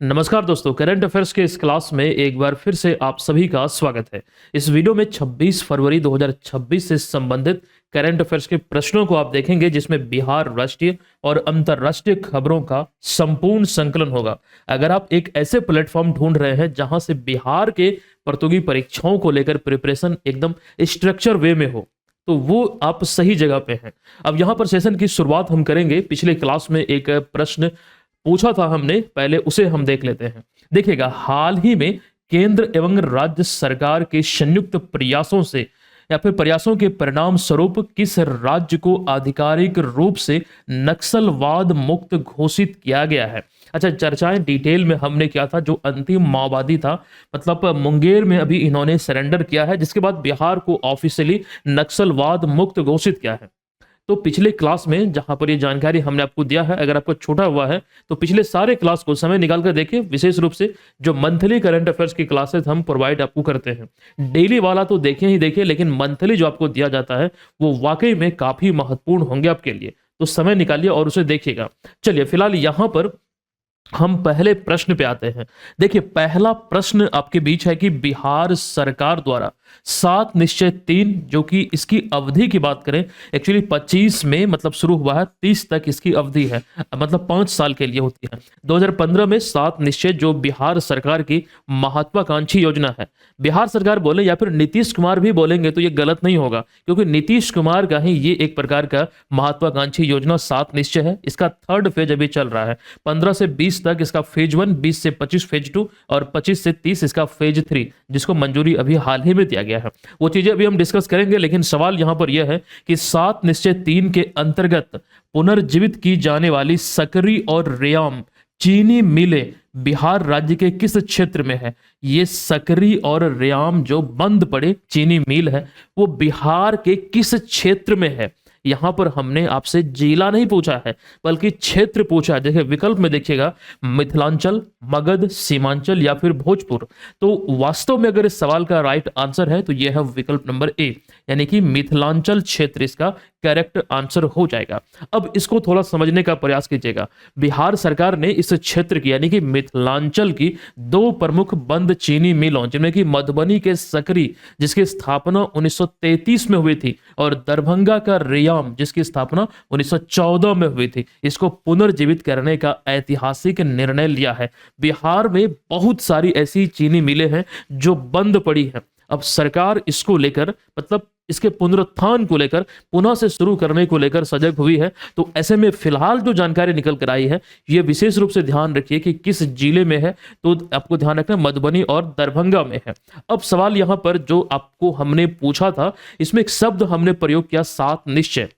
नमस्कार दोस्तों, current affairs के इस क्लास में एक बार फिर से आप सभी का स्वागत है। इस वीडियो में 26 फरवरी 2026 से संबंधित करंट अफेयर्स के प्रश्नों को आप देखेंगे, जिसमें बिहार राष्ट्रीय और अंतर्राष्ट्रीय खबरों का संपूर्ण संकलन होगा। अगर आप एक ऐसे प्लेटफॉर्म ढूंढ रहे हैं जहां से बिहार के प्रतियोगी परीक्षाओं को लेकर प्रिपरेशन एकदम स्ट्रक्चर वे में हो, तो वो आप सही जगह पे हैं। अब यहाँ पर सेशन की शुरुआत हम करेंगे। पिछले क्लास में एक प्रश्न पूछा था हमने, पहले उसे हम देख लेते हैं। देखिएगा, हाल ही में केंद्र एवं राज्य सरकार के संयुक्त प्रयासों से या फिर प्रयासों के परिणाम स्वरूप किस राज्य को आधिकारिक रूप से नक्सलवाद मुक्त घोषित किया गया है? अच्छा, चर्चाएं डिटेल में हमने किया था। जो अंतिम माओवादी था, मतलब मुंगेर में अभी इन्होंने सरेंडर किया है, जिसके बाद बिहार को ऑफिशियली नक्सलवाद मुक्त घोषित किया है। तो पिछले क्लास में जहां पर ये जानकारी हमने आपको दिया है, अगर आपको छोटा हुआ है तो पिछले सारे क्लास को समय निकाल कर देखिए। विशेष रूप से जो मंथली करंट अफेयर्स की क्लासेस हम प्रोवाइड आपको करते हैं, डेली वाला तो देखें ही देखें, लेकिन मंथली जो आपको दिया जाता है वो वाकई में काफी महत्वपूर्ण होंगे आपके लिए। तो समय निकालिए और उसे देखिएगा। चलिए, फिलहाल यहां पर हम पहले प्रश्न पे आते हैं। देखिए, पहला प्रश्न आपके बीच है कि बिहार सरकार द्वारा 7 निश्चय 3, जो कि इसकी अवधि की बात करें, एक्चुअली 25 में मतलब शुरू हुआ है, 30 तक इसकी अवधि है, मतलब 5 साल के लिए होती है। 2015 में 7 निश्चय जो बिहार सरकार की महत्वाकांक्षी योजना है। बिहार सरकार बोले या फिर नीतीश कुमार भी बोलेंगे तो ये गलत नहीं होगा, क्योंकि नीतीश कुमार का ही ये एक प्रकार का महत्वाकांक्षी योजना 7 निश्चय है। इसका 3rd फेज अभी चल रहा है। 15 से 20 तक इसका फेज 1, 20 से 25 फेज 2 और 25 से 30 इसका फेज 3, जिसको मंजूरी अभी हाल ही में दिया गया है। वो चीजें अभी हम डिस्कस करेंगे, लेकिन सवाल यहां पर यह है कि 7 निश्चय 3 के अंतर्गत पुनर्जीवित की जाने वाली सकरी और रेयाम चीनी मिलें बिहार राज्य के किस क्षेत्र में है? ये सकरी और रेयाम जो बंद पड़े चीनी मिल है, वो बिहार के किस क्षेत्र में है? यहां पर हमने आपसे जिला नहीं पूछा है, बल्कि क्षेत्र पूछा है। देखिए, विकल्प में देखिएगा, मिथिलांचल, मगध, सीमांचल या फिर भोजपुर। तो वास्तव में अगर इस सवाल का राइट आंसर है तो यह है विकल्प नंबर ए, यानी कि मिथिलांचल क्षेत्र इसका करेक्ट आंसर हो जाएगा। अब इसको थोड़ा समझने का प्रयास कीजिएगा। बिहार सरकार ने इस क्षेत्र की, यानी कि मिथिलांचल की 2 प्रमुख बंद चीनी मिलों, जिनमें कि मधुबनी के सकरी, जिसकी स्थापना 1933 में हुई थी, और दरभंगा का रेयाम, जिसकी स्थापना 1914 में हुई थी, इसको पुनर्जीवित करने का ऐतिहासिक निर्णय लिया है। बिहार में बहुत सारी ऐसी चीनी मिलें हैं जो बंद पड़ी हैं। अब सरकार इसको लेकर, मतलब इसके पुनरुत्थान को लेकर, पुनः से शुरू करने को लेकर सजग हुई है। तो ऐसे में फिलहाल जो जानकारी निकल कर आई है, ये विशेष रूप से ध्यान रखिए कि किस जिले में है। तो आपको ध्यान रखना मधुबनी और दरभंगा में है। अब सवाल यहां पर जो आपको हमने पूछा था, इसमें एक शब्द हमने प्रयोग किया, 7 निश्चय।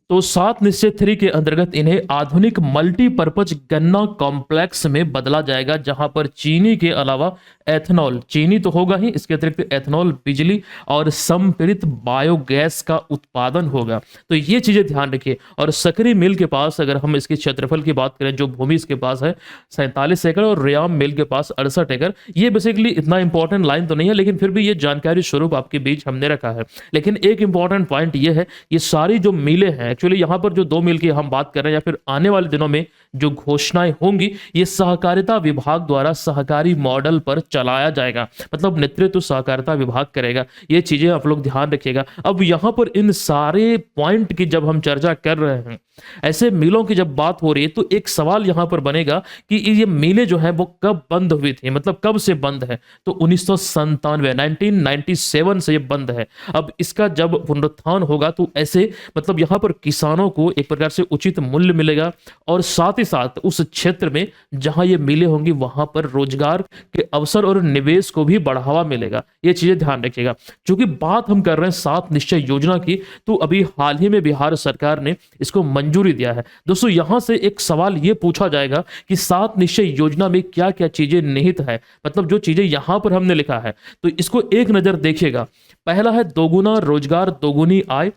तो 7 निश्चय 3 के अंतर्गत इन्हें आधुनिक मल्टीपर्पज गन्ना कॉम्प्लेक्स में बदला जाएगा, जहां पर चीनी के अलावा एथेनॉल, चीनी तो होगा ही, इसके अतिरिक्त एथेनॉल, बिजली और संपीड़ित बायोगैस का उत्पादन होगा। तो ये चीजें ध्यान रखिए। और सकरी मिल के पास अगर हम इसके क्षेत्रफल की बात करें, जो भूमि इसके पास है 47 एकड़, और रेयाम मिल के पास 68 एकड़। ये बेसिकली इतना इंपॉर्टेंट लाइन तो नहीं है, लेकिन फिर भी ये जानकारी स्वरूप आपके बीच हमने रखा है। लेकिन एक इंपॉर्टेंट पॉइंट ये है, ये सारी जो मिलें हैं, एक्चुअली यहां पर जो 2 मिल की हम बात कर रहे हैं, या फिर आने वाले दिनों में जो घोषणाएं होंगी, ये सहकारिता विभाग द्वारा सहकारी मॉडल पर चलाया जाएगा, मतलब नेतृत्व सहकारिता विभाग करेगा। ये चीजें आप लोग ध्यान रखिएगा। अब यहां पर इन सारे पॉइंट की जब हम चर्चा कर रहे हैं, ऐसे मिलों की जब बात हो रही है, तो एक सवाल यहां पर बनेगा कि ये मिलें जो है वो कब बंद हुई थी, मतलब कब से बंद है? तो 1997 से ये बंद है। अब इसका जब पुनरुत्थान होगा तो ऐसे, मतलब यहां पर किसानों को एक प्रकार से उचित मूल्य मिलेगा, और साथ ही साथ उस क्षेत्र में जहां ये मिलें होंगी, वहां पर रोजगार के अवसर और निवेश को भी बढ़ावा मिलेगा। ये चीजें ध्यान रखिएगा। क्योंकि बात हम कर रहे हैं 7 निश्चय योजना की, तो अभी हाल ही में बिहार सरकार ने इसको मंजूरी दिया है। दोस्तों, यहां से एक सवाल यह पूछा जाएगा कि 7 निश्चय योजना में क्या क्या चीजें निहित है, मतलब जो चीजें यहां पर हमने लिखा है, तो इसको एक नजर देखिएगा। पहला है दोगुना रोजगार, दोगुनी आय,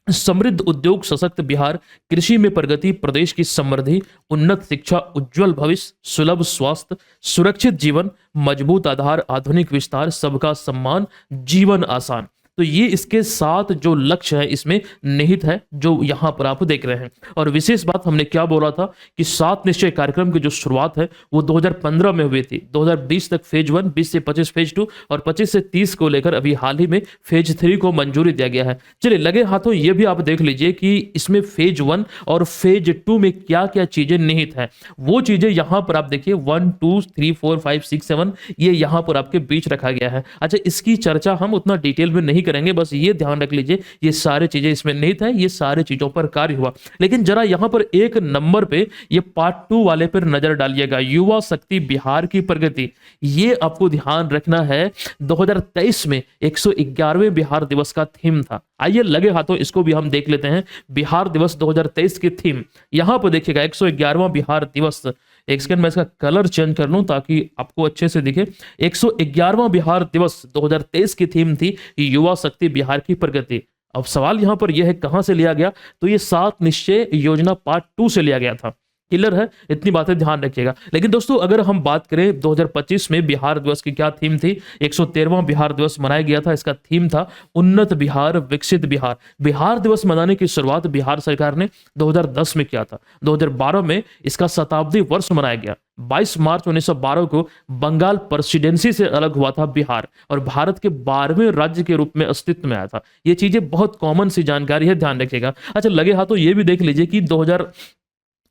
समृद्ध उद्योग, सशक्त बिहार, कृषि में प्रगति, प्रदेश की समृद्धि, उन्नत शिक्षा, उज्जवल भविष्य, सुलभ स्वास्थ्य, सुरक्षित जीवन, मजबूत आधार, आधुनिक विस्तार, सबका सम्मान, जीवन आसान। तो ये इसके 7 जो लक्ष्य है इसमें निहित है, जो यहाँ पर आप देख रहे हैं। और विशेष बात हमने क्या बोला था कि 7 निश्चय कार्यक्रम की जो शुरुआत है वो 2015 में हुई थी। 2020 तक फेज 1, 20 से 25 फेज 2 और 25 से 30 को लेकर अभी हाल ही में फेज 3 को मंजूरी दिया गया है। चलिए लगे हाथों ये भी आप देख लीजिए कि इसमें फेज 1 और फेज 2 में क्या क्या चीजें निहित है। वो चीजें यहां पर आप देखिए 1 2 3 4 5 6 7 ये यहां पर आपके बीच रखा गया है। अच्छा, इसकी चर्चा हम उतना डिटेल में नहीं करेंगे, बस ये ध्यान रख लीजिए ये सारी चीजें इसमें निहित है, ये सारी चीजों पर कार्य हुआ। लेकिन जरा यहां पर एक नंबर पे ये पार्ट 2 वाले पर नजर डालिएगा, युवा शक्ति बिहार की प्रगति। ये आपको ध्यान रखना है 2023 में 111वें बिहार दिवस का थीम था। आइए लगे हाथों इसको भी हम देख लेते हैं। बिहार दिवस 2023 की थीम यहां पर देखिएगा 111वां बिहार दिवस। एक सेकंड मैं इसका कलर चेंज कर लूं ताकि आपको अच्छे से दिखे। 111वां बिहार दिवस 2023 की थीम थी युवा शक्ति बिहार की प्रगति। अब सवाल यहां पर यह है कहां से लिया गया, तो ये 7 निश्चय योजना पार्ट 2 से लिया गया था। क्लियर है, इतनी बातें ध्यान रखिएगा। लेकिन दोस्तों अगर हम बात करें 2025 में बिहार दिवस की क्या थीम थी, 113वां बिहार दिवस मनाया गया था। इसका थीम था उन्नत बिहार विकसित बिहार। बिहार दिवस मनाने की शुरुआत बिहार सरकार ने 2010 में किया था। 2012 में इसका शताब्दी वर्ष मनाया गया। 22 मार्च 1912 को बंगाल प्रेसिडेंसी से अलग हुआ था बिहार और भारत के 12वें राज्य के रूप में अस्तित्व में आया था। ये चीजें बहुत कॉमन सी जानकारी है, ध्यान रखिएगा। अच्छा, लगे हाथों ये भी देख लीजिए कि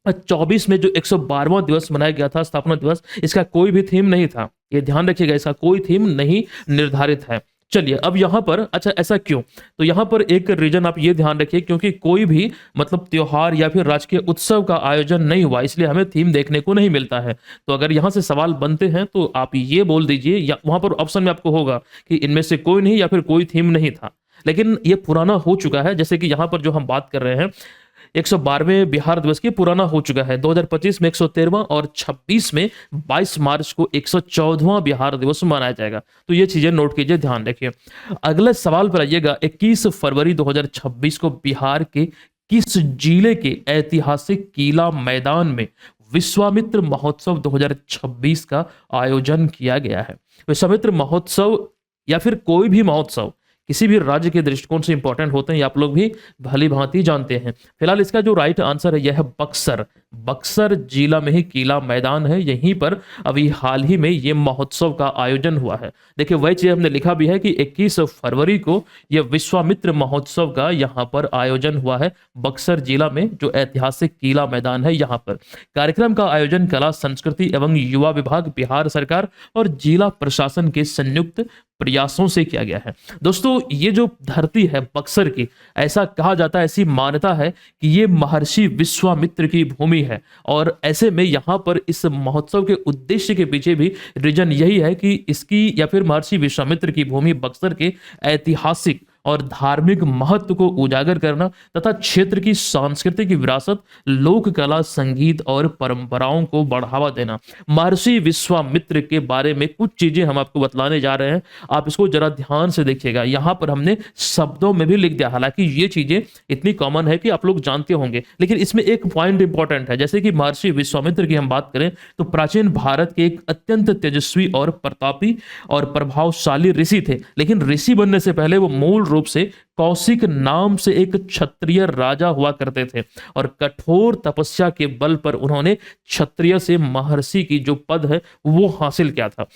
2024 में जो 112वां दिवस मनाया गया था, स्थापना दिवस, इसका कोई भी थीम नहीं था। ये ध्यान रखिएगा, इसका कोई थीम नहीं निर्धारित है। चलिए अब यहां पर, अच्छा ऐसा क्यों, तो यहां पर एक रीजन आप ये ध्यान रखिए, क्योंकि कोई भी मतलब त्योहार या फिर राजकीय उत्सव का आयोजन नहीं हुआ, इसलिए हमें थीम देखने को नहीं मिलता है। तो अगर यहां से सवाल बनते हैं तो आप ये बोल दीजिए, या वहां पर ऑप्शन में आपको होगा कि इनमें से कोई नहीं या फिर कोई थीम नहीं था। लेकिन ये पुराना हो चुका है, जैसे कि यहां पर जो हम बात कर रहे हैं 112वें बिहार दिवस की पुराना हो चुका है। 2025 में 113वां और 26 में 22 मार्च को 114वां बिहार दिवस मनाया जाएगा। तो ये चीजें नोट कीजिए, ध्यान रखिए। अगले सवाल पर आइएगा। 21 फरवरी 2026 को बिहार के किस जिले के ऐतिहासिक किला मैदान में विश्वामित्र महोत्सव 2026 का आयोजन किया गया है? विश्वामित्र महोत्सव या फिर कोई भी महोत्सव किसी भी राज्य के दृष्टिकोण से इंपॉर्टेंट होते हैं, ये आप लोग भी भली भांति जानते हैं। फिलहाल इसका जो राइट आंसर है यह है बक्सर। बक्सर जिला में ही किला मैदान है, यहीं पर अभी हाल ही में ये महोत्सव का आयोजन हुआ है। देखिए वही चीज हमने लिखा भी है कि 21 फरवरी को यह विश्वामित्र महोत्सव का यहाँ पर आयोजन हुआ है बक्सर जिला में, जो ऐतिहासिक किला मैदान है यहाँ पर। कार्यक्रम का आयोजन कला संस्कृति एवं युवा विभाग, बिहार सरकार और जिला प्रशासन के संयुक्त प्रयासों से किया गया है। दोस्तों ये जो धरती है बक्सर की, ऐसा कहा जाता है, ऐसी मान्यता है कि ये महर्षि विश्वामित्र की भूमि है। और ऐसे में यहाँ पर इस महोत्सव के उद्देश्य के पीछे भी रीजन यही है कि इसकी या फिर महर्षि विश्वामित्र की भूमि बक्सर के ऐतिहासिक और धार्मिक महत्व को उजागर करना तथा क्षेत्र की सांस्कृतिक विरासत, लोक कला, संगीत और परंपराओं को बढ़ावा देना। महर्षि विश्वामित्र के बारे में कुछ चीजें हम आपको बतलाने जा रहे हैं, आप इसको जरा ध्यान से देखिएगा। यहाँ पर हमने शब्दों में भी लिख दिया, हालांकि ये चीजें इतनी कॉमन है कि आप लोग जानते होंगे, लेकिन इसमें एक पॉइंट इंपॉर्टेंट है। जैसे कि महर्षि विश्वामित्र की हम बात करें तो प्राचीन भारत के एक अत्यंत तेजस्वी और प्रतापी और प्रभावशाली ऋषि थे, लेकिन ऋषि बनने से पहले वो मूल रूप से कौशिक नाम से एक क्षत्रिय राजा हुआ करते थे और कठोर तपस्या के बल पर उन्होंने क्षत्रिय से महर्षि की जो पद है वो हासिल किया था।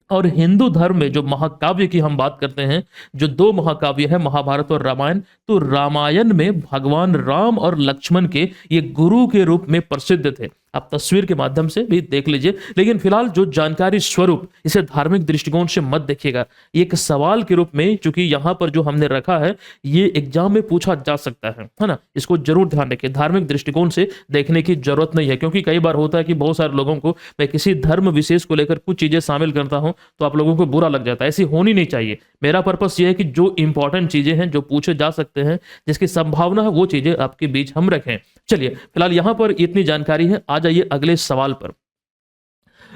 और हिंदू धर्म में जो महाकाव्य की हम बात करते हैं, जो 2 महाकाव्य है महाभारत और रामायण, तो रामायण में भगवान राम और लक्ष्मण के ये गुरु के रूप में प्रसिद्ध थे। आप तस्वीर के माध्यम से भी देख लीजिए, लेकिन फिलहाल जो जानकारी स्वरूप इसे धार्मिक दृष्टिकोण से मत देखिएगा, एक सवाल के रूप में, चूंकि यहाँ पर जो हमने रखा है ये एग्जाम में पूछा जा सकता है ना, इसको जरूर ध्यान रखिए। धार्मिक दृष्टिकोण से देखने की जरूरत नहीं है, क्योंकि कई बार होता है कि बहुत सारे लोगों को मैं किसी धर्म विशेष को लेकर कुछ चीजें शामिल करता हूं तो आप लोगों को बुरा लग जाता है। ऐसी होनी नहीं चाहिए। मेरा पर्पस ये है कि जो इंपॉर्टेंट चीजें हैं, जो पूछे जा सकते हैं, जिसकी संभावना है, वो चीजें आपके बीच हम रखें। चलिए फिलहाल यहां पर इतनी जानकारी है, आ जाइए अगले सवाल पर।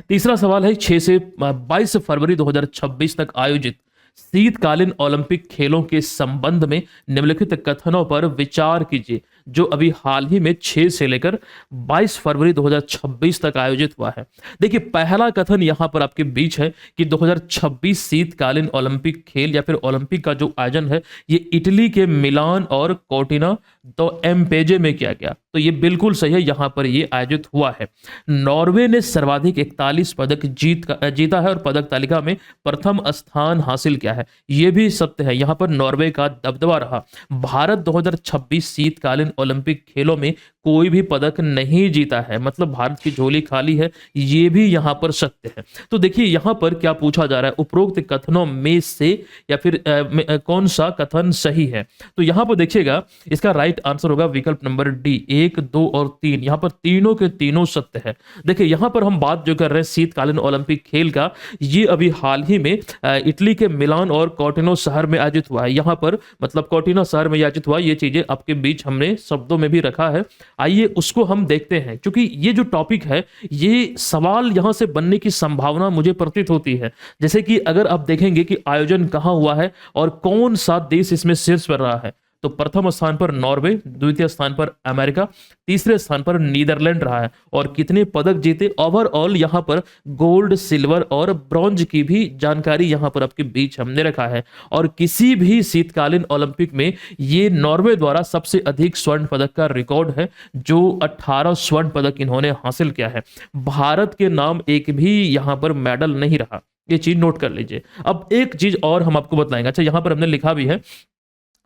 तीसरा सवाल है 6 से 22 फरवरी 2026 तक आयोजित शीतकालीन ओलंपिक खेलों के संबंध में निम्नलिखित कथनों पर विचार कीजिए। जो अभी हाल ही में 6 से लेकर 22 फरवरी 2026 तक आयोजित हुआ है। देखिए, पहला कथन यहाँ पर आपके बीच है कि 2026 शीतकालीन ओलंपिक खेल या फिर ओलंपिक का जो आयोजन है ये इटली के मिलान और कोर्टिना तो एम्पेजे में किया गया। तो ये बिल्कुल सही है, यहाँ पर ये आयोजित हुआ है। नॉर्वे ने सर्वाधिक 41 पदक जीता है और पदक तालिका में प्रथम स्थान हासिल किया है। ये भी सत्य है, यहाँ पर नॉर्वे का दबदबा रहा। भारत 2026 शीतकालीन ओलंपिक खेलों में कोई भी पदक नहीं जीता है, मतलब भारत की झोली खाली है, ये भी यहाँ पर सत्य है। तो देखिए यहाँ पर क्या पूछा जा रहा है, उपरोक्त कथनों में से या फिर कौन सा कथन सही है। तो यहाँ पर देखिएगा इसका राइट आंसर होगा विकल्प नंबर डी, 1, 2 और 3। यहाँ पर तीनों के तीनों सत्य है। देखिए यहाँ पर हम बात जो कर रहे हैं शीतकालीन ओलंपिक खेल का, ये अभी हाल ही में इटली के मिलान और कोर्टिनो शहर में आयोजित हुआ है। यहाँ पर मतलब कोर्टिना शहर में आयोजित हुआ। ये चीजें आपके बीच हमने शब्दों में भी रखा है, आइए उसको हम देखते हैं, क्योंकि ये जो टॉपिक है ये सवाल यहां से बनने की संभावना मुझे प्रतीत होती है। जैसे कि अगर आप देखेंगे कि आयोजन कहां हुआ है और कौन सा देश इसमें शीर्ष पर रहा है, तो प्रथम स्थान पर नॉर्वे, द्वितीय स्थान पर अमेरिका, तीसरे स्थान पर नीदरलैंड रहा है। और कितने पदक जीते ओवरऑल, यहां पर गोल्ड, सिल्वर और ब्रॉन्ज की भी जानकारी यहां पर आपके बीच हमने रखा है। और किसी भी शीतकालीन ओलंपिक में ये नॉर्वे द्वारा सबसे अधिक स्वर्ण पदक का रिकॉर्ड है, जो 18 स्वर्ण पदक इन्होंने हासिल किया है। भारत के नाम एक भी यहां पर मेडल नहीं रहा, ये चीज नोट कर लीजिए। अब एक चीज और हम आपको बताएंगे, अच्छा यहां पर हमने लिखा भी है,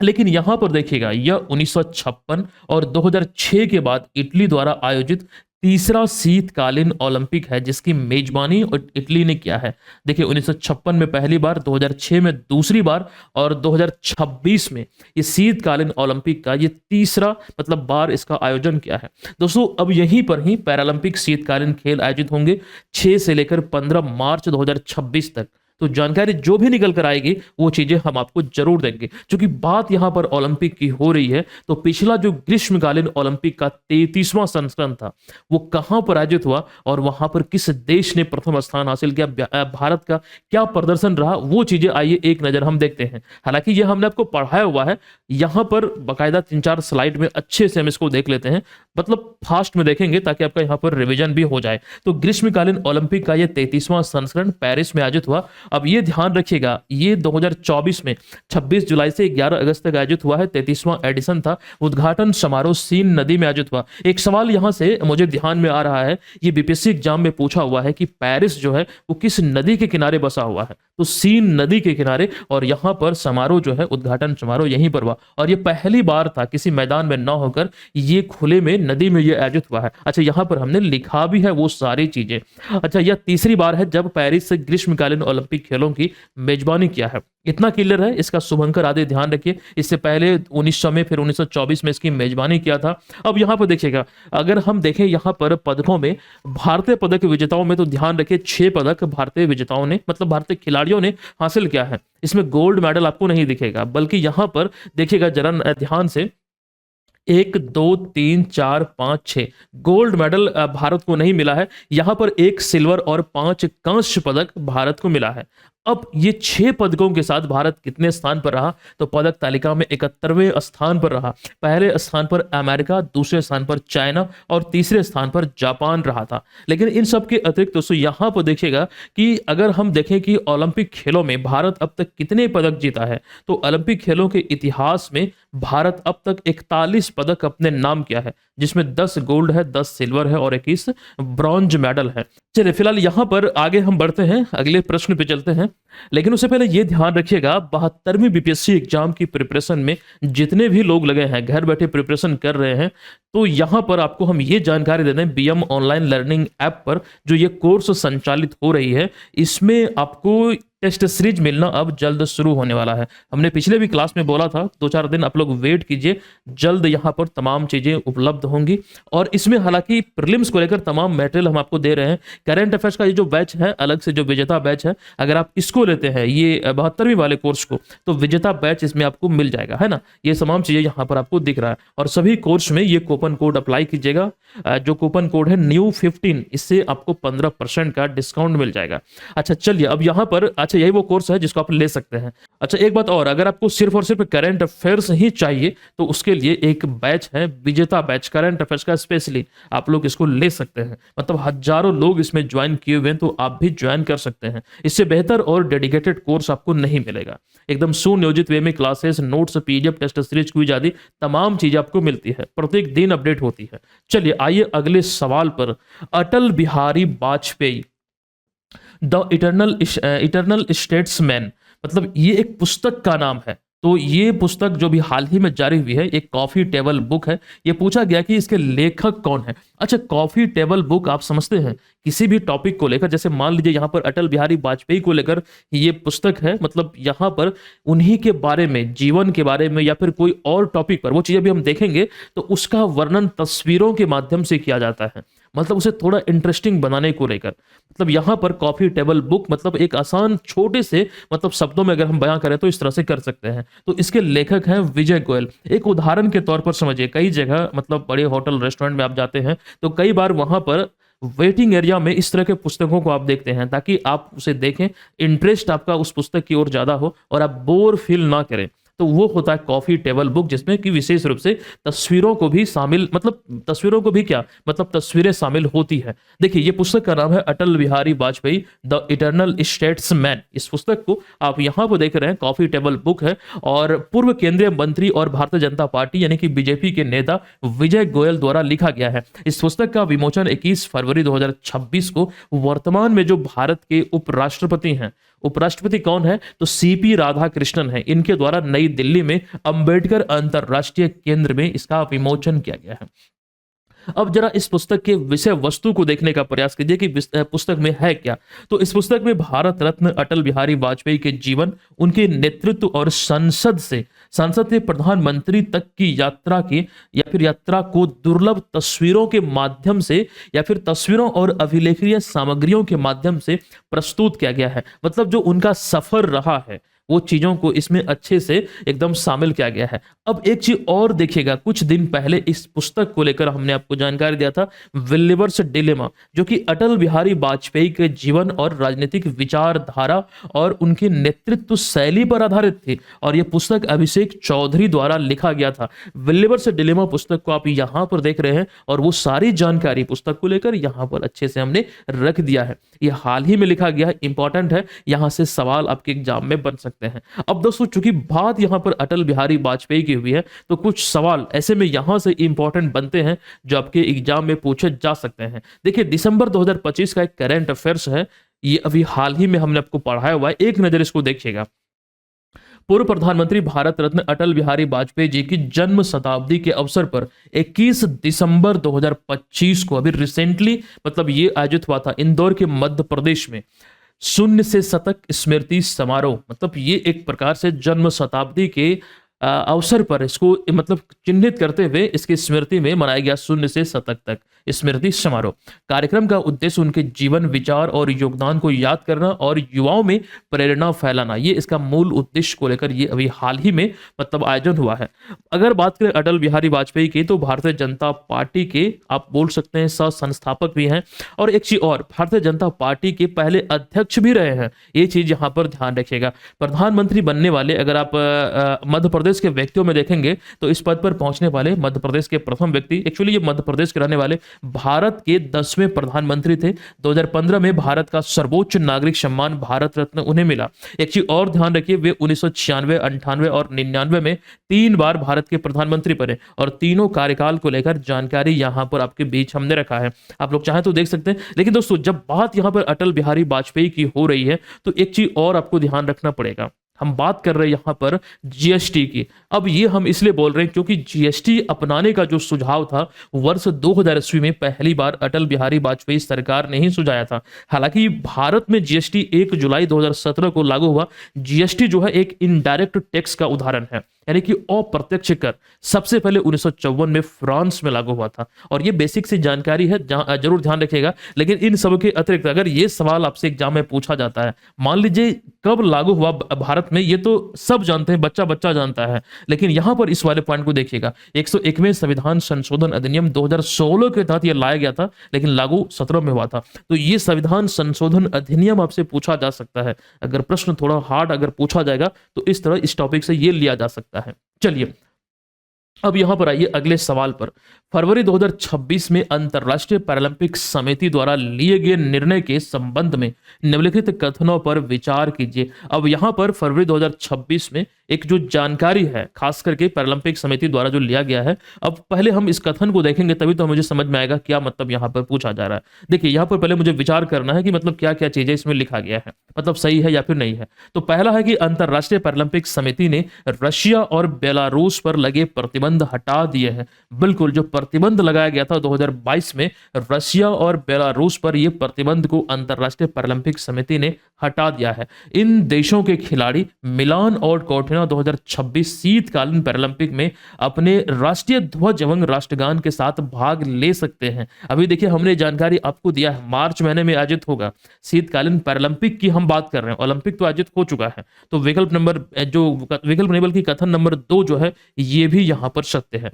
लेकिन यहां पर देखिएगा यह 1956 और 2006 के बाद इटली द्वारा आयोजित तीसरा शीतकालीन ओलंपिक है जिसकी मेजबानी इटली ने किया है। देखिए 1956 में पहली बार, 2006 में दूसरी बार और 2026 में ये शीतकालीन ओलंपिक का ये तीसरा मतलब बार इसका आयोजन किया है। दोस्तों अब यहीं पर ही पैरालंपिक शीतकालीन खेल आयोजित होंगे 6 से लेकर 15 मार्च 2026 तक। तो जानकारी जो भी निकल कर आएगी वो चीजें हम आपको जरूर देंगे। क्योंकि बात यहां पर ओलंपिक की हो रही है, तो पिछला जो ग्रीष्मकालीन ओलंपिक का 33वां संस्करण था वो कहां पर आयोजित हुआ और वहां पर किस देश ने प्रथम स्थान हासिल किया, भारत का क्या प्रदर्शन रहा, वो चीजें आइए एक नजर हम देखते हैं। हालांकि ये हमने आपको पढ़ाया हुआ है, यहां पर बाकायदा 3-4 स्लाइड में अच्छे से हम इसको देख लेते हैं, मतलब फास्ट में देखेंगे ताकि आपका यहां पर रिविजन भी हो जाए। तो ग्रीष्मकालीन ओलंपिक का ये 33वां संस्करण पेरिस में आयोजित हुआ। अब ये ध्यान रखिएगा, ये 2024 में 26 जुलाई से 11 अगस्त तक आयोजित हुआ है, 33वां एडिशन था। उद्घाटन समारोह सीन नदी में आयोजित हुआ। एक सवाल यहां से मुझे ध्यान में आ रहा है, ये बीपीएससी एग्जाम में पूछा हुआ है कि पेरिस जो है वो किस नदी के किनारे बसा हुआ है, तो सीन नदी के किनारे, और यहां पर समारोह जो है उद्घाटन समारोह यहीं पर हुआ। और ये पहली बार था किसी मैदान में न होकर ये खुले में नदी में ये आयोजित हुआ है। अच्छा यहां पर हमने लिखा भी है वो सारी चीजें। अच्छा यह तीसरी बार है जब पेरिस से ग्रीष्मकालीन ओलंपिक खेलों की मेजबानी किया है। इतना क्लियर है, इसका शुभंकर आदि ध्यान रखिए। इससे पहले 1900 में, फिर 1924 में इसकी मेजबानी किया था। अब यहां पर देखिएगा, अगर हम देखें यहां पर पदकों में, भारतीय पदक विजेताओं में, तो ध्यान रखिए 6 पदक भारतीय विजेताओं ने मतलब भारतीय खिलाड़ियों ने हासिल किया है। इसमें गोल्ड मेडल आपको नहीं दिखेगा, बल्कि यहां पर देखिएगा जरा ध्यान से, 1, 2, 3, 4, 5, 6 गोल्ड मेडल भारत को नहीं मिला है। यहां पर 1 सिल्वर और 5 कांस्य पदक भारत को मिला है। अब ये 6 पदकों के साथ भारत कितने स्थान पर रहा, तो पदक तालिका में 71वें स्थान पर रहा। पहले स्थान पर अमेरिका, दूसरे स्थान पर चाइना और तीसरे स्थान पर जापान रहा था। लेकिन इन सब के अतिरिक्त दोस्तों यहां पर देखिएगा कि अगर हम देखें कि ओलंपिक खेलों में भारत अब तक कितने पदक जीता है, तो ओलंपिक खेलों के इतिहास में भारत अब तक 41 पदक अपने नाम किया है, जिसमें 10 गोल्ड है, 10 सिल्वर है और 21 ब्रॉन्ज मेडल है। चलिए फिलहाल यहां पर आगे हम बढ़ते हैं, अगले प्रश्न पे चलते हैं। लेकिन उससे पहले यह ध्यान रखिएगा, 72वीं बीपीएससी एग्जाम की प्रिपरेशन में जितने भी लोग लगे हैं, घर बैठे प्रिपरेशन कर रहे हैं, तो यहां पर आपको हम ये जानकारी दे दें, बीएम ऑनलाइन लर्निंग ऐप पर जो ये कोर्स संचालित हो रही है, इसमें आपको टेस्ट सीरीज मिलना अब जल्द शुरू होने वाला है। हमने पिछले भी क्लास में बोला था, 2-4 दिन आप लोग वेट कीजिए, जल्द यहां पर तमाम चीजें उपलब्ध होंगी। और इसमें हालांकि प्रीलिम्स को लेकर तमाम मटेरियल हम आपको दे रहे हैं। करंट अफेयर्स का ये जो बैच है, अलग से जो विजेता बैच है, अगर आप इसको लेते हैं ये 72वीं वाले कोर्स को, तो विजेता बैच इसमें आपको मिल जाएगा, है ना। ये तमाम चीजें यहाँ पर आपको दिख रहा है। और सभी कोर्स में ये कूपन कोड अप्लाई कीजिएगा, जो कूपन कोड है NEW15, इससे आपको 15% का डिस्काउंट मिल जाएगा। अच्छा चलिए अब यहाँ पर अच्छा, यही वो कोर्स है जिसको आप ले सकते हैं। अच्छा, एक बात और, अगर आपको सिर्फ और सिर्फ करंट अफेयर्स ही चाहिए तो उसके लिए एक बैच है, विजेता बैच, करंट अफेयर्स का स्पेशली, आप लोग इसको ले सकते हैं। मतलब हजारों लोग इसमें ज्वाइन किए हुए हैं, तो आप भी ज्वाइन कर सकते हैं। इससे बेहतर और डेडिकेटेड कोर्स आपको नहीं मिलेगा। एकदम सुनियोजित वे में classes, notes, PDF, test series, quiz आदि तमाम चीजें आपको मिलती है, प्रत्येक दिन अपडेट होती है। चलिए आइए अगले सवाल पर। Atal Bihari Vajpayee the eternal statesman, मतलब ये एक पुस्तक का नाम है। तो ये पुस्तक जो भी हाल ही में जारी हुई है, एक कॉफी टेबल बुक है। ये पूछा गया कि इसके लेखक कौन है। अच्छा, कॉफी टेबल बुक आप समझते हैं, किसी भी टॉपिक को लेकर, जैसे मान लीजिए यहाँ पर अटल बिहारी वाजपेयी को लेकर ये पुस्तक है, मतलब यहाँ पर उन्हीं के बारे में, जीवन के बारे में या फिर कोई और टॉपिक पर, वो चीजें भी हम देखेंगे, तो उसका वर्णन तस्वीरों के माध्यम से किया जाता है। मतलब उसे थोड़ा इंटरेस्टिंग बनाने को लेकर, मतलब यहाँ पर कॉफी टेबल बुक, मतलब एक आसान छोटे से मतलब शब्दों में अगर हम बयां करें तो इस तरह से कर सकते हैं। तो इसके लेखक हैं विजय गोयल। एक उदाहरण के तौर पर समझिए, कई जगह मतलब बड़े होटल रेस्टोरेंट में आप जाते हैं तो कई बार वहां पर वेटिंग एरिया में इस तरह के पुस्तकों को आप देखते हैं, ताकि आप उसे देखें, इंटरेस्ट आपका उस पुस्तक की ओर ज्यादा हो और आप बोर फील ना करें। तो वो होता है कॉफी टेबल बुक, जिसमें कि विशेष रूप से तस्वीरों को भी शामिल, मतलब तस्वीरों को भी क्या, मतलब तस्वीरें शामिल होती है। देखिए, ये पुस्तक का नाम है Atal Bihari Vajpayee the eternal statesman. इस पुस्तक को आप यहाँ पर देख रहे हैं, कॉफी टेबल बुक है, और पूर्व केंद्रीय मंत्री और भारतीय जनता पार्टी यानी कि बीजेपी के नेता विजय गोयल द्वारा लिखा गया है। इस पुस्तक का विमोचन 21 फरवरी 2026 को वर्तमान में जो भारत के उपराष्ट्रपति हैं, उपराष्ट्रपति कौन है, तो सीपी राधाकृष्णन है, इनके द्वारा नई दिल्ली में अंबेडकर अंतरराष्ट्रीय केंद्र में इसका विमोचन किया गया है। अब जरा इस पुस्तक के विषय वस्तु को देखने का प्रयास कीजिए कि पुस्तक में है क्या। तो इस पुस्तक में भारत रत्न अटल बिहारी वाजपेयी के जीवन, उनके नेतृत्व और संसद से प्रधानमंत्री तक की यात्रा की या फिर यात्रा को दुर्लभ तस्वीरों के माध्यम से या फिर तस्वीरों और अभिलेखनीय सामग्रियों के माध्यम से प्रस्तुत किया गया है। मतलब जो उनका सफर रहा है वो चीजों को इसमें अच्छे से एकदम शामिल किया गया है। अब एक चीज और देखिएगा, कुछ दिन पहले इस पुस्तक को लेकर हमने आपको जानकारी दिया था, विलिवर्स डिलेमा, जो कि अटल बिहारी वाजपेयी के जीवन और राजनीतिक विचारधारा और उनकी नेतृत्व शैली पर आधारित थी, और यह पुस्तक अभिषेक चौधरी द्वारा लिखा गया था। विलिवर्स डिलेमा पुस्तक को आप यहां पर देख रहे हैं, और वो सारी जानकारी पुस्तक को लेकर यहां पर अच्छे से हमने रख दिया है। यह हाल ही में लिखा गया है, इंपॉर्टेंट है, यहां से सवाल आपके एग्जाम में बन सकते हैं। अब दोस्तों, चूंकि बात यहां पर अटल बिहारी वाजपेयी की हुई है, तो कुछ सवाल ऐसे में यहां से इंपॉर्टेंट बनते हैं जो आपके एग्जाम में पूछे जा सकते हैं। देखिए, दिसंबर 2025 का एक करंट अफेयर्स है, ये अभी हाल ही में हमने आपको पढ़ाया हुआ है, एक नजर इसको देखिएगा। पूर्व प्रधानमंत्री भारत रत्न अटल बिहारी वाजपेयी जी की जन्म शताब्दी के अवसर पर 21 दिसंबर 2025 को, अभी रिसेंटली मतलब ये आयोजित हुआ था इंदौर के मध्य प्रदेश में, शून्य से शतक स्मृति समारोह। मतलब ये एक प्रकार से जन्म शताब्दी के अवसर पर इसको मतलब चिन्हित करते हुए इसकी स्मृति में मनाया गया शून्य से शतक तक स्मृति समारोह। कार्यक्रम का उद्देश्य उनके जीवन, विचार और योगदान को याद करना और युवाओं में प्रेरणा फैलाना, ये इसका मूल उद्देश्य को लेकर ये अभी हाल ही में मतलब आयोजन हुआ है। अगर बात करें अटल बिहारी वाजपेयी की, तो भारतीय जनता पार्टी के आप बोल सकते हैं सह संस्थापक भी हैं, और एक चीज और, भारतीय जनता पार्टी के पहले अध्यक्ष भी रहे हैं। ये चीज यहाँ पर ध्यान रखिएगा। प्रधानमंत्री बनने वाले, अगर आप मध्य प्रदेश के व्यक्तियों में देखेंगे तो इस पद पर पहुंचने वाले मध्य प्रदेश के प्रथम व्यक्ति, एक्चुअली ये मध्य प्रदेश के रहने वाले, भारत के 10वें प्रधानमंत्री थे। 2015 में भारत का सर्वोच्च नागरिक सम्मान भारत रत्न उन्हें मिला। एक चीज और ध्यान रखिए, वे 1996, 98 और 99 में 3 बार भारत के प्रधानमंत्री बने, और तीनों कार्यकाल को लेकर जानकारी यहां पर आपके बीच हमने रखा है, आप लोग चाहें तो देख सकते हैं। लेकिन दोस्तों, जब बात यहां पर अटल बिहारी वाजपेयी की हो रही है तो एक चीज और आपको ध्यान रखना पड़ेगा। हम बात कर रहे हैं यहां पर जीएसटी की। अब ये हम इसलिए बोल रहे हैं क्योंकि जीएसटी अपनाने का जो सुझाव था वर्ष 2000 में पहली बार अटल बिहारी वाजपेयी सरकार ने ही सुझाया था। हालांकि भारत में जीएसटी 1 जुलाई 2017 को लागू हुआ। जीएसटी जो है एक इनडायरेक्ट टैक्स का उदाहरण है। यानी कि अप्रत्यक्ष कर सबसे पहले 1954 में फ्रांस में लागू हुआ था। और ये बेसिक सी जानकारी है, जरूर ध्यान रखिएगा। लेकिन इन सब के अतिरिक्त अगर ये सवाल आपसे एग्जाम में पूछा जाता है, मान लीजिए कब लागू हुआ भारत में, ये तो सब जानते हैं, बच्चा बच्चा जानता है, लेकिन यहां पर इस वाले पॉइंट को देखिएगा। 101वें संविधान संशोधन अधिनियम 2016 के तहत यह लाया गया था, लेकिन लागू 17 में हुआ था। तो ये संविधान संशोधन अधिनियम आपसे पूछा जा सकता है। अगर प्रश्न थोड़ा हार्ड अगर पूछा जाएगा तो इस तरह इस टॉपिक से ये लिया जा सकता है। चलिए अब यहां पर आइए अगले सवाल पर। फरवरी 2026 में अंतर्राष्ट्रीय पैरालंपिक समिति द्वारा लिए गए निर्णय के संबंध में निम्नलिखित कथनों पर विचार कीजिए। अब यहां पर फरवरी 2026 में एक जो जानकारी है, खास करके पैरालंपिक समिति द्वारा जो लिया गया है, अब पहले हम इस कथन को देखेंगे तभी तो मुझे समझ में आएगा क्या मतलब यहां पर पूछा जा रहा है। देखिए यहां पर पहले मुझे विचार करना है कि मतलब क्या क्या चीजें इसमें लिखा गया है, मतलब सही है या फिर नहीं है। तो पहला है कि अंतर्राष्ट्रीय पैरालंपिक समिति ने रशिया और बेलारूस पर लगे प्रतिबंध हटा दिए हैं। बिल्कुल, जो प्रतिबंध लगाया गया था 2022 में रशिया और बेलारूस पर, यह प्रतिबंध को अंतर्राष्ट्रीय पैरालंपिक समिति ने हटा दिया है। इन देशों के खिलाड़ी मिलान और कोर्टिना 2026 शीतकालीन पैरालंपिक में अपने राष्ट्रीय ध्वज एवं राष्ट्रगान के साथ भाग ले सकते हैं। अभी देखिए हमने जानकारी आपको दिया है, मार्च महीने में आयोजित होगा शीतकालीन पैरालंपिक की हम बात कर रहे हैं, ओलंपिक तो आयोजित हो चुका है। तो विकल्प नहीं बल्कि कथन नंबर 2 जो है ये भी यहां पर सत्य है।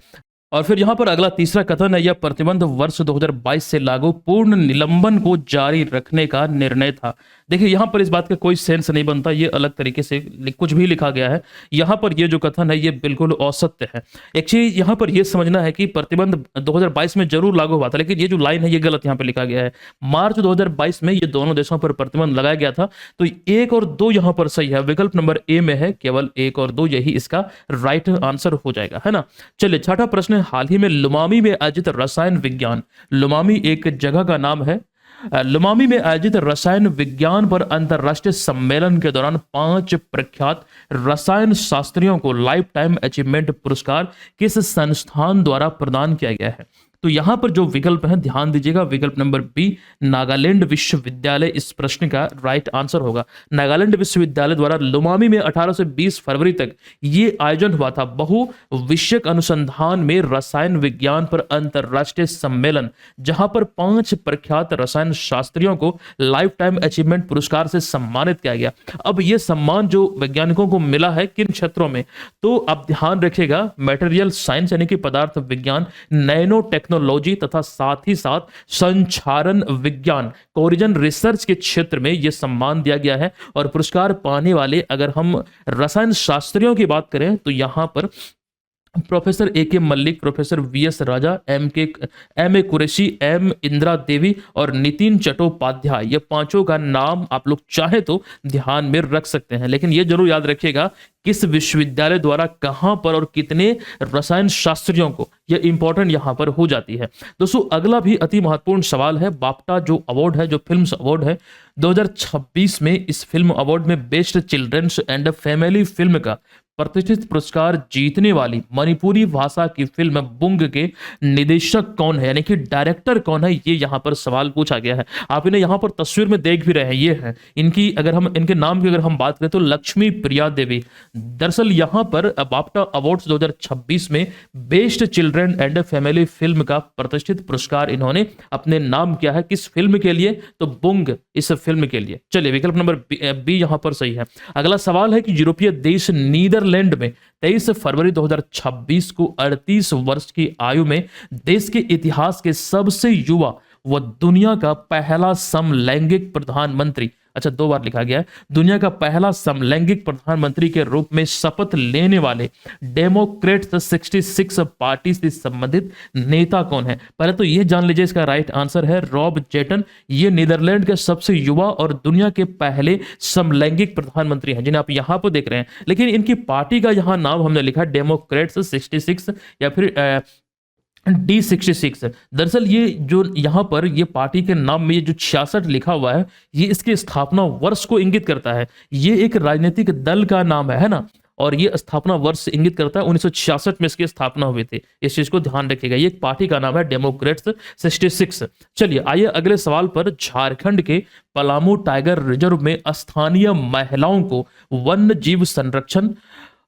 और फिर यहां पर अगला तीसरा कथन है, यह प्रतिबंध वर्ष 2022 से लागू पूर्ण निलंबन को जारी रखने का निर्णय था। देखिए यहां पर इस बात का कोई सेंस नहीं बनता, ये अलग तरीके से कुछ भी लिखा गया है। यहां पर ये जो कथन है ये बिल्कुल असत्य है। एक चीज यहां पर ये समझना है कि प्रतिबंध 2022 में जरूर लागू हुआ था, लेकिन ये जो लाइन है ये गलत यहां पर लिखा गया है। मार्च 2022 में ये दोनों देशों पर प्रतिबंध लगाया गया था। तो 1 और 2 यहां पर सही है, विकल्प नंबर ए में है, केवल 1 और 2 यही इसका राइट आंसर हो जाएगा, है ना। चलिए छठा प्रश्न, हाल ही में लुमामी में आयोजित रसायन विज्ञान, लुमामी एक जगह का नाम है, लुमामी में आयोजित रसायन विज्ञान पर अंतरराष्ट्रीय सम्मेलन के दौरान 5 प्रख्यात रसायन शास्त्रियों को लाइफ टाइम अचीवमेंट पुरस्कार किस संस्थान द्वारा प्रदान किया गया है। तो यहां पर जो विकल्प है ध्यान दीजिएगा, विकल्प नंबर बी नागालैंड विश्वविद्यालय इस प्रश्न का राइट आंसर होगा। नागालैंड विश्वविद्यालय द्वारा लुमामी में 18 से 20 फरवरी तक ये आयोजन हुआ था, बहु विषयक अनुसंधान में रसायन विज्ञान पर अंतरराष्ट्रीय सम्मेलन, जहां पर 5 प्रख्यात रसायन शास्त्रियों को लाइफ टाइम अचीवमेंट पुरस्कार से सम्मानित किया गया। अब ये सम्मान जो वैज्ञानिकों को मिला है किन क्षेत्रों में, तो आप ध्यान रखिएगा, मटेरियल साइंस यानी कि पदार्थ विज्ञान, नैनो टेक्नोलॉजी तथा साथ ही साथ संचारण विज्ञान, कोरिजन रिसर्च के क्षेत्र में यह सम्मान दिया गया है। और पुरस्कार पाने वाले अगर हम रसायन शास्त्रियों की बात करें तो यहां पर professor A.K. Mallick, professor V.S. Raja, M.A. Qureshi, M. Indira Devi और नितिन चट्टोपाध्याय, ये पांचों का नाम आप लोग चाहे तो ध्यान में रख सकते हैं। लेकिन ये जरूर याद रखिएगा किस विश्वविद्यालय द्वारा कहां पर और कितने रसायन शास्त्रियों को, यह इंपॉर्टेंट यहां पर हो जाती है। दोस्तों अगला भी अति महत्वपूर्ण सवाल है, बाफ्टा जो अवार्ड है, जो फिल्म अवार्ड है 2026 में, इस फिल्म अवार्ड में best children's and family film का प्रतिष्ठित पुरस्कार जीतने वाली मणिपुरी भाषा की फिल्म बुंग के निदेशक कौन है, यानी कि डायरेक्टर कौन है, ये यहां पर सवाल पूछा गया है। आप इन्हें यहां पर तस्वीर में देख भी रहे हैं, ये है इनकी, अगर हम इनके नाम की अगर हम बात करें तो लक्ष्मी प्रिया देवी। दरअसल यहां पर बाफ्टा अवार्ड्स 2026 में best children and family film का प्रतिष्ठित पुरस्कार इन्होंने अपने नाम किया है। किस फिल्म के लिए, तो बुंग इस फिल्म के लिए। चलिए विकल्प नंबर बी यहां पर सही है। अगला सवाल है कि यूरोपीय देश नीदरलैंड में 23 फरवरी 2026 को 38 वर्ष की आयु में देश के इतिहास के सबसे युवा व दुनिया का पहला समलैंगिक प्रधानमंत्री, अच्छा 2 बार लिखा गया है, दुनिया का पहला समलैंगिक प्रधानमंत्री के रूप में शपथ लेने वाले डेमोक्रेट्स 66 पार्टी से संबंधित नेता कौन है। पहले तो यह जान लीजिए, इसका राइट आंसर है रॉब जेटन। ये नीदरलैंड के सबसे युवा और दुनिया के पहले समलैंगिक प्रधानमंत्री हैं जिन्हें आप यहां पर देख रहे हैं। लेकिन इनकी पार्टी का यहां नाम हमने लिखा डेमोक्रेट्स 66 या फिर D66। दरअसल ये जो यहाँ पर ये पार्टी के नाम में ये जो 66 लिखा हुआ है, ये इसके स्थापना वर्ष को इंगित करता है। ये एक राजनीतिक दल का नाम है ना, और ये स्थापना वर्ष से इंगित करता है 1966 में इसकी स्थापना हुई थी। इस चीज को ध्यान रखिएगा, ये एक पार्टी का नाम है डेमोक्रेट्स 66। चलिए आइए अगले सवाल पर। झारखंड के पलामू टाइगर रिजर्व में स्थानीय महिलाओं को वन्य जीव संरक्षण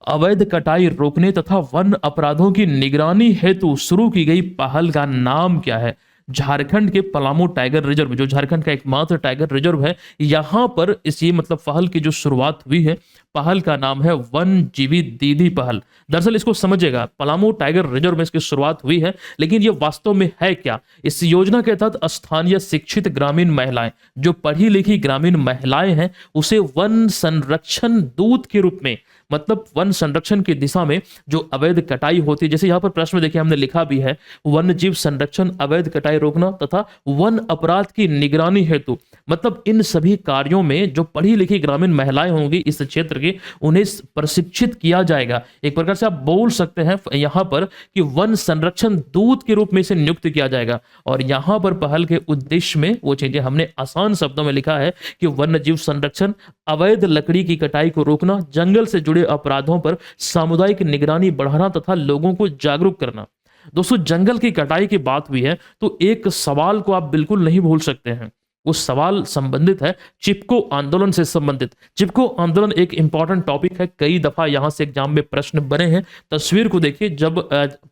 अवैध कटाई रोकने तथा वन अपराधों की निगरानी हेतु शुरू की गई पहल का नाम क्या है? झारखंड के पलामू टाइगर रिजर्व, जो झारखंड का एकमात्र टाइगर रिजर्व है, यहां पर इस ये मतलब पहल की जो शुरुआत हुई है, पहल का नाम है वन जीवी दीदी पहल। दरअसल इसको समझिएगा, पलामू टाइगर रिजर्व में इसकी शुरुआत हुई है, लेकिन ये वास्तव में है क्या? इस योजना के तहत स्थानीय शिक्षित ग्रामीण महिलाएं, जो पढ़ी लिखी ग्रामीण महिलाएं हैं, उसे वन संरक्षण दूत के रूप में, मतलब वन संरक्षण की दिशा में जो अवैध कटाई होती है, जैसे यहां पर प्रश्न में देखिए हमने लिखा भी है, वन जीव संरक्षण, अवैध कटाई रोकना तथा वन अपराध की निगरानी हेतु, मतलब इन सभी कार्यों में जो पढ़ी लिखी ग्रामीण महिलाएं होंगी इस क्षेत्र की, उन्हें प्रशिक्षित किया जाएगा। एक प्रकार से आप बोल सकते हैं यहां पर कि वन संरक्षण दूत के रूप में इसे नियुक्त किया जाएगा। और यहां पर पहल के उद्देश्य में वो चीजें हमने आसान शब्दों में लिखा है कि वन्य जीव संरक्षण, अवैध लकड़ी की कटाई को रोकना, जंगल से जुड़े अपराधों पर सामुदायिक निगरानी बढ़ाना तथा लोगों को जागरूक करना। दोस्तों, जंगल की कटाई की बात हुई है तो एक सवाल को आप बिल्कुल नहीं भूल सकते हैं। वो सवाल संबंधित है चिपको आंदोलन से संबंधित। चिपको आंदोलन एक इंपॉर्टेंट टॉपिक है, कई दफा यहां से एग्जाम में प्रश्न बने हैं। तस्वीर को देखिए, जब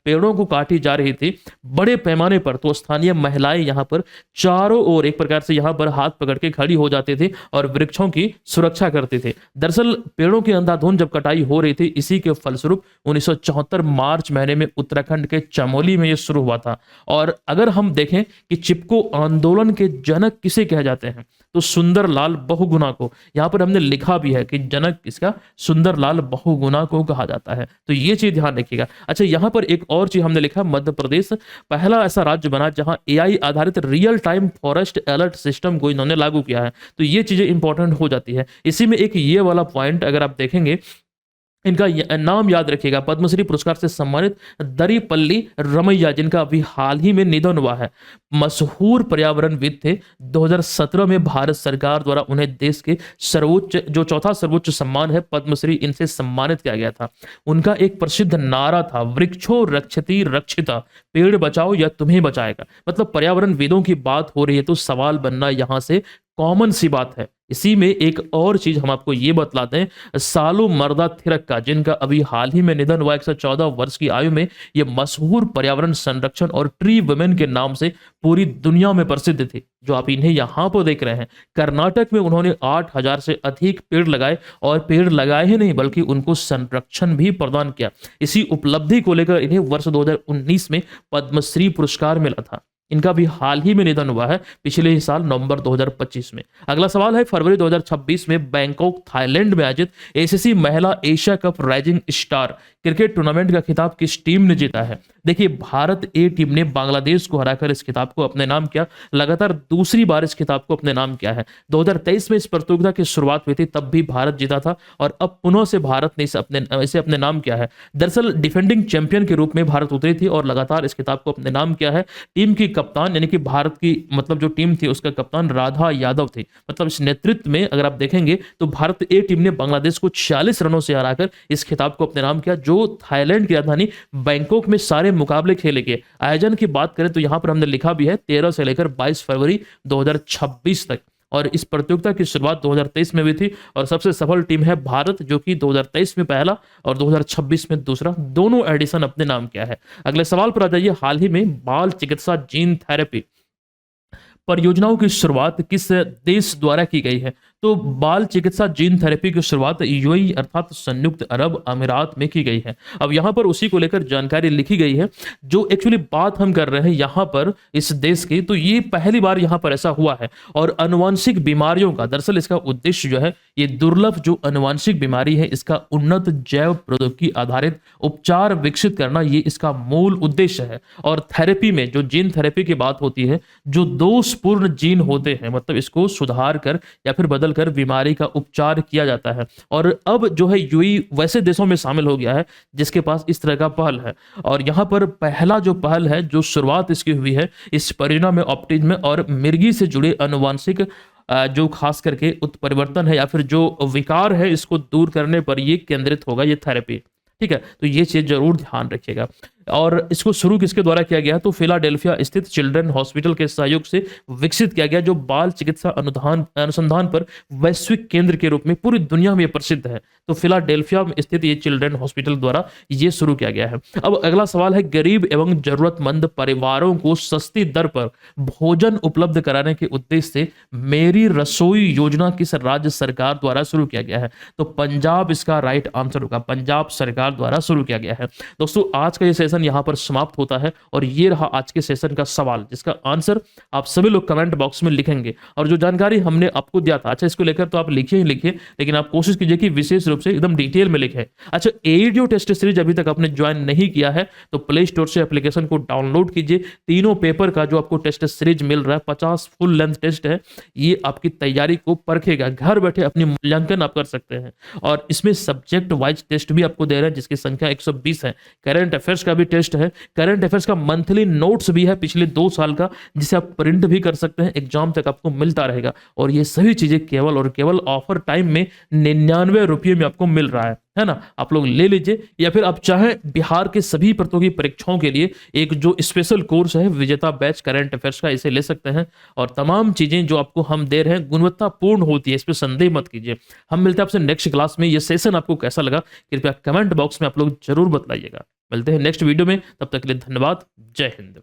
पेड़ों को काटी जा रही थी बड़े पैमाने पर, तो स्थानीय महिलाएं यहां पर चारों ओर एक प्रकार से यहां पर हाथ पकड़ के खड़ी हो जाते थे और वृक्षों की सुरक्षा करते थे। दरअसल पेड़ों की अंधाधुंध जब कटाई हो रही थी, इसी के फलस्वरूप 1974 मार्च महीने में उत्तराखंड के चमोली में यह शुरू हुआ था। और अगर हम देखें कि चिपको आंदोलन के जनक किसे कह जाते हैं, तो सुंदरलाल बहुगुणा को। यहां पर हमने लिखा भी है कि जनक इसका सुंदरलाल बहुगुणा को कहा जाता है, तो ये चीज ध्यान रखिएगा। अच्छा, यहां पर एक और चीज हमने लिखा, मध्य प्रदेश पहला ऐसा राज्य बना जहां एआई आधारित real time forest alert system को इन्होंने लागू किया है, तो ये चीजें इंपॉर्टेंट हो जाती है। इसी में एक ये वाला पॉइंट अगर आप देखेंगे, इनका नाम याद रखिएगा, पद्मश्री पुरस्कार से सम्मानित दरीपल्ली रमैया, जिनका अभी हाल ही में निधन हुआ है, मशहूर पर्यावरणविद थे। 2017 में भारत सरकार द्वारा उन्हें देश के सर्वोच्च, जो चौथा सर्वोच्च सम्मान है पद्मश्री, इनसे सम्मानित किया गया था। उनका एक प्रसिद्ध नारा था, वृक्षो रक्षति रक्षिता, पेड़ बचाओ या तुम्हें बचाएगा। मतलब पर्यावरणविदों की बात हो रही है तो सवाल बनना यहां से कॉमन सी बात है। इसी में एक और चीज हम आपको ये बतलाते हैं, सालू मर्दा थिरक्का, जिनका अभी हाल ही में निधन हुआ 114 वर्ष की आयु में, ये मशहूर पर्यावरण संरक्षण और ट्री वुमेन के नाम से पूरी दुनिया में प्रसिद्ध थे। जो आप इन्हें यहां पर देख रहे हैं, कर्नाटक में उन्होंने 8000 से अधिक पेड़ लगाए, और पेड़ लगाए ही नहीं बल्कि उनको संरक्षण भी प्रदान किया। इसी उपलब्धि को लेकर इन्हें वर्ष 2019 में पद्मश्री पुरस्कार मिला था। इनका भी हाल ही में निधन हुआ है, पिछले ही साल नवंबर 2025 में। अगला सवाल है, फरवरी 2026 में बैंकॉक थाईलैंड में आयोजित एसीसी महिला Asia cup rising star cricket tournament का खिताब किस टीम ने जीता है? देखिए, भारत ए टीम ने बांग्लादेश को हराकर इस खिताब को अपने नाम किया, लगातार दूसरी बार इस खिताब को अपने नाम किया है। 2023 में इस प्रतियोगिता की शुरुआत हुई थी, तब भी भारत जीता था, और अब पुनः से भारत ने इसे अपने नाम किया है। दरअसल डिफेंडिंग चैंपियन के रूप में भारत उतरी थी और लगातार इस खिताब को अपने नाम किया है। टीम की कप्तान, यानी कि भारत की मतलब जो टीम थी उसका कप्तान राधा यादव थे। मतलब इस नेतृत्व में अगर आप देखेंगे तो भारत ए टीम ने बांग्लादेश को 46 रनों से हराकर इस खिताब को अपने नाम किया, जो थाईलैंड की राजधानी बैंकॉक में सारे मुकाबले खेले गए। आयोजन की बात करें तो यहां पर हमने लिखा भी है 13 से लेकर 22 फरवरी 2026 तक, और इस प्रतियोगिता की शुरुआत 2023 में हुई थी। और सबसे सफल टीम है भारत, जो कि 2023 में पहला और 2026 में दूसरा, दोनों एडिशन अपने नाम किया है। अगले सवाल पर आ जाइए, हाल ही में बाल चिकित्सा जीन थेरेपी परियोजनाओं की शुरुआत किस देश द्वारा की गई है? तो बाल चिकित्सा जीन थेरेपी की शुरुआत यूएई अर्थात संयुक्त अरब अमीरात में की गई है। अब यहां पर उसी को लेकर जानकारी लिखी गई है। जो एक्चुअली बात हम कर रहे हैं यहां पर इस देश की, तो ये पहली बार यहां पर ऐसा हुआ है। और अनुवांशिक बीमारियों का, दरअसल इसका उद्देश्य जो है, ये दुर्लभ जो अनुवांशिक बीमारी है इसका उन्नत जैव प्रौद्योगिकी आधारित उपचार विकसित करना, ये इसका मूल उद्देश्य है। और थेरेपी में जो जीन थेरेपी की बात होती है, जो दोषपूर्ण जीन होते हैं, मतलब इसको सुधार कर या फिर बदल कर बीमारी का उपचार किया जाता है। और अब जो है यूएई वैसे देशों में शामिल हो गया है जिसके पास इस तरह का पहल है। और यहां पर पहला जो पहल है, जो शुरुआत इसकी हुई है, इस परियोजना में ऑप्टिज्म और मिर्गी से जुड़े अनुवांशिक जो खास करके उत्परिवर्तन है या फिर जो विकार है, इसको दूर करने पर ये केंद्रित होगा ये थेरेपी। ठीक है, तो ये चीज जरूर ध्यान रखिएगा। और इसको शुरू किसके द्वारा किया गया, तो फिलाडेल्फिया स्थित चिल्ड्रन हॉस्पिटल के सहयोग से विकसित किया गया, जो बाल चिकित्सा अनुसंधान पर वैश्विक केंद्र के रूप में पूरी दुनिया में प्रसिद्ध है। तो फिलाडेल्फिया में स्थित ये चिल्ड्रन हॉस्पिटल द्वारा ये शुरू किया गया है। अब अगला सवाल है, गरीब एवं जरूरतमंद परिवारों को सस्ती दर पर भोजन उपलब्ध कराने के उद्देश्य से मेरी रसोई योजना किस राज्य सरकार द्वारा शुरू किया गया है, तो पंजाब इसका राइट आंसर होगा, पंजाब सरकार द्वारा शुरू किया गया है। दोस्तों आज का ये सेशन यहां पर समाप्त होता है और ये रहा आज के सेशन का सवाल, जिसका आंसर आप सभी लोग कमेंट बॉक्स में लिखेंगे। और जो जानकारी हमने आपको दिया था, अच्छा इसको लेकर तो आप लिखिए ही लिखिए, लेकिन आप कोशिश कीजिए कि विशेष रूप से एकदम डिटेल में लिखें। अच्छा एडियो टेस्ट सीरीज अभी तक आपने ज्वाइन नहीं किया है तो प्ले स्टोर से एप्लीकेशन को डाउनलोड कीजिए। तीनों पेपर का जो आपको टेस्ट सीरीज मिल रहा है, 50 फुल लेंथ टेस्ट है, ये आपकी तैयारी को परखेगा। घर बैठे अपनी मूल्यांकन आप कर सकते हैं और इसमें सब्जेक्ट वाइज टेस्ट भी आपको दे रहे हैं जिसकी संख्या 120 है। करंट अफेयर्स का भी टेस्ट है, करंट अफेयर्स का मंथली नोट्स भी है पिछले 2 साल का, जिसे आप प्रिंट भी कर सकते हैं, एग्जाम तक आपको मिलता रहेगा। और ये सभी चीजें केवल और केवल ऑफर टाइम में 99 रुपये में आपको मिल रहा है ना, आप लोग ले लीजिए। या फिर आप चाहें बिहार के सभी प्रतियोगी परीक्षाओं के लिए एक जो स्पेशल कोर्स है विजेता बैच करंट अफेयर्स का, इसे ले सकते हैं। और तमाम चीजें जो आपको हम दे रहे हैं गुणवत्तापूर्ण होती है, इस पर संदेह मत कीजिए। हम मिलते हैं आपसे नेक्स्ट क्लास में। ये सेशन आपको कैसा लगा कृपया कमेंट बॉक्स में आप लोग जरूर बताइएगा। मिलते हैं नेक्स्ट वीडियो में, तब तक के लिए धन्यवाद। जय हिंद।